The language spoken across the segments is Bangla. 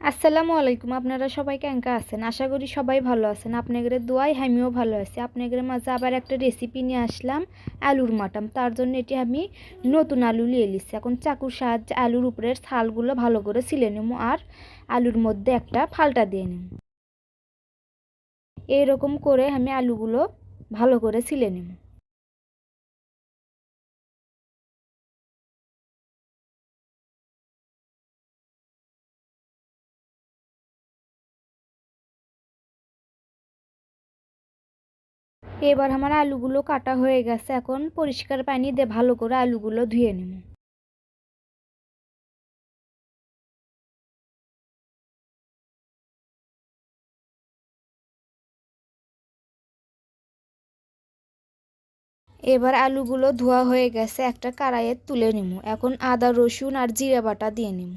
আসসালামু আলাইকুম। আপনারা সবাই কেঙ্কা আছেন? আশা করি সবাই ভালো আছেন। আপনাদের দোয়ায় আমিও ভালো আছি। আপনাদের মাঝে আবার একটা রেসিপি নিয়ে আসলাম, আলুর মাটাম। তার জন্য এটি আমি নতুন আলু নিয়ে নিচ্ছি। এখন চাকুর সাহায্যে আলুর উপরের ছালগুলো ভালো করে ছিলে নেব আর আলুর মধ্যে একটা ফালটা দিয়ে নেব। এইরকম করে আমি আলুগুলো ভালো করে ছিলে নেব। এবার আমার আলুগুলো কাটা হয়ে গেছে। এখন পরিষ্কার পানি দিয়ে ভালো করে আলুগুলো ধুয়ে নেব। এবার আলুগুলো ধোয়া হয়ে গেছে, একটা কড়াইয়ে তুলে নিব। এখন আদা রসুন আর জিরা বাটা দিয়ে নিব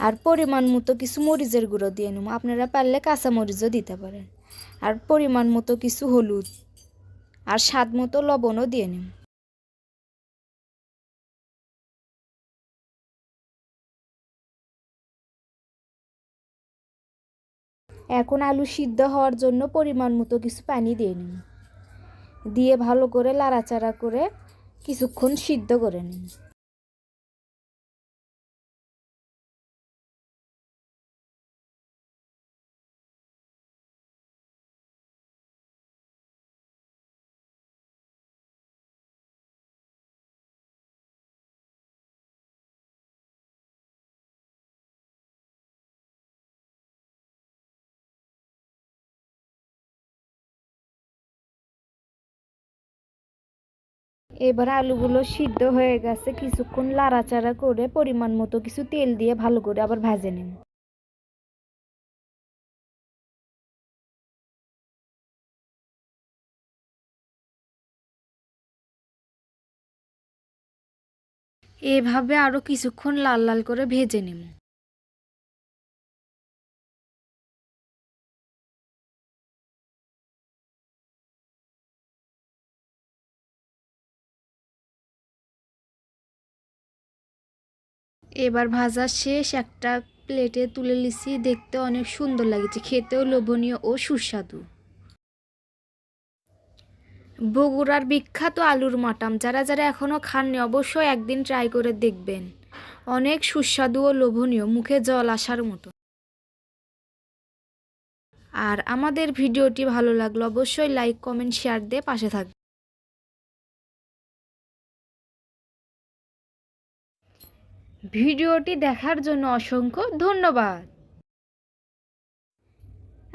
আর পরিমাণ মতো কিছু মরিচের গুঁড়ো দিয়ে নিব। আপনারা পারলে কাঁচা মরিচও দিতে পারেন। আর পরিমাণ মতো কিছু হলুদ আর স্বাদ মতো লবণও দিয়ে নিব। এখন আলু সিদ্ধ হওয়ার জন্য পরিমাণ মতো কিছু পানি দিয়ে নিব, দিয়ে ভালো করে লাড়াচাড়া করে কিছুক্ষণ সিদ্ধ করে নিব। এবার আলুগুলো সিদ্ধ হয়ে গেছে, কিছুক্ষণ লাড়াচাড়া করে পরিমাণ মতো কিছু তেল দিয়ে ভালো করে আবার ভেজে নিব। এভাবে আরও কিছুক্ষণ লাল লাল করে ভেজে নেব। এবার ভাজা শেষ, একটা প্লেটে তুলে নিছি। দেখতে অনেক সুন্দর লাগছে, খেতেও লোভনীয় ও সুস্বাদু। বগুড়ার বিখ্যাত আলুর মাটাম যারা যারা এখনও খাননি অবশ্যই একদিন ট্রাই করে দেখবেন। অনেক সুস্বাদু ও লোভনীয়, মুখে জল আসার মতো। আর আমাদের ভিডিওটি ভালো লাগলো অবশ্যই লাইক কমেন্ট শেয়ার দিয়ে পাশে থাকবেন। ভিডিওটি দেখার জন্য অসংখ্য ধন্যবাদ।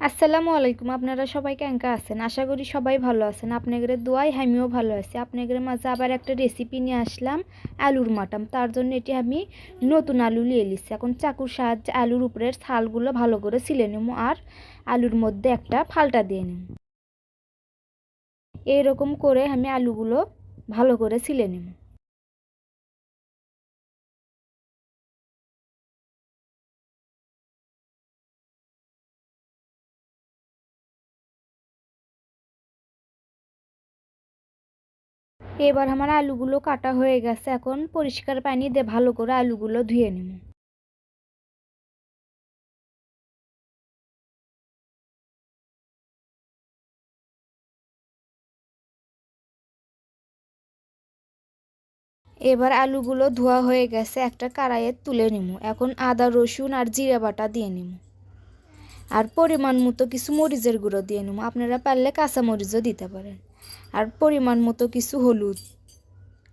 আসসালামু আলাইকুম। আপনারা সবাই কেঙ্কা আছেন? আশা করি সবাই ভালো আছেন। আপনাদের দোয়ায় আমিও ভালো আছি। আপনাদের মাঝে আবার একটা রেসিপি নিয়ে আসলাম, আলুর মাটাম। তার জন্য এটি আমি নতুন আলু নিয়ে নিচ্ছি। এখন চাকুর সাহায্যে আলুর উপরের ছালগুলো ভালো করে ছিলে নেব আর আলুর মধ্যে একটা ফালটা দিয়ে নেব। এইরকম করে আমি আলুগুলো ভালো করে ছিলে নেব। এবার আমার আলুগুলো কাটা হয়ে গেছে, এখন পরিষ্কার পানি দিয়ে ভালো করে আলুগুলো ধুয়ে নেব। এবার আলুগুলো ধোয়া হয়ে গেছে, একটা কড়াইয়ে তুলে নিব। এখন আদা রসুন আর জিরা বাটা দিয়ে নিব আর পরিমাণ মতো কিছু মরিচের গুঁড়ো দিয়ে নিব। আপনারা পারলে কাঁচা মরিচও দিতে পারেন। আর পরিমাণ মতো কিছু হলুদ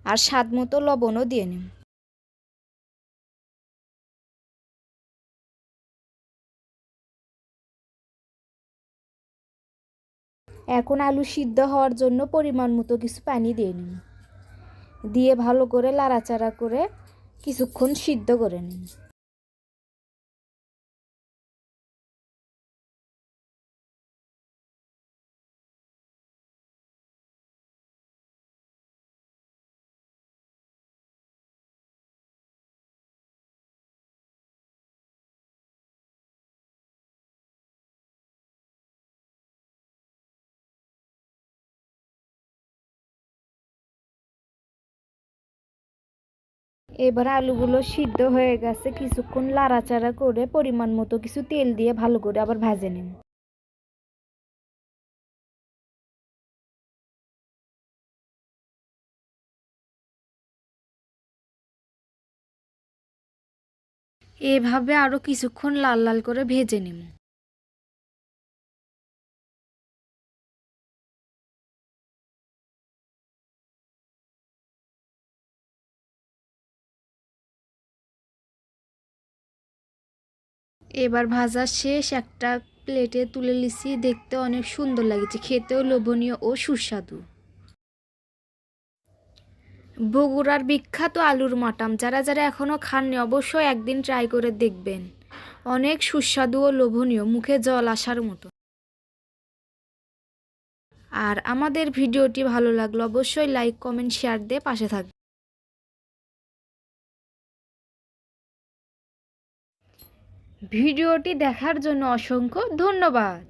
আর স্বাদ মতো লবণও দিয়ে নিব। এখন আলু সিদ্ধ হওয়ার জন্য পরিমাণ মতো কিছু পানি দিয়ে নিব, দিয়ে ভালো করে লাড়াচাড়া করে কিছুক্ষণ সিদ্ধ করে নিন। এবার আলুগুলো সিদ্ধ হয়ে গেছে, কিছুক্ষণ লাড়াচাড়া করে পরিমাণ মতো কিছু তেল দিয়ে ভালো করে আবার ভেজে নিন। এভাবে আরও কিছুক্ষণ লাল লাল করে ভেজে নিন। এবার ভাজা শেষ, একটা প্লেটে তুলে নিছি। দেখতে অনেক সুন্দর লাগছে, খেতেও লোভনীয় ও সুস্বাদু। বগুড়ার বিখ্যাত আলুর মাটাম যারা যারা এখনও খাননি অবশ্যই একদিন ট্রাই করে দেখবেন। অনেক সুস্বাদু ও লোভনীয়, মুখে জল আসার মতো। আর আমাদের ভিডিওটি ভালো লাগলো অবশ্যই লাইক কমেন্ট শেয়ার দিয়ে পাশে থাকবেন। ভিডিওটি দেখার জন্য অসংখ্য ধন্যবাদ।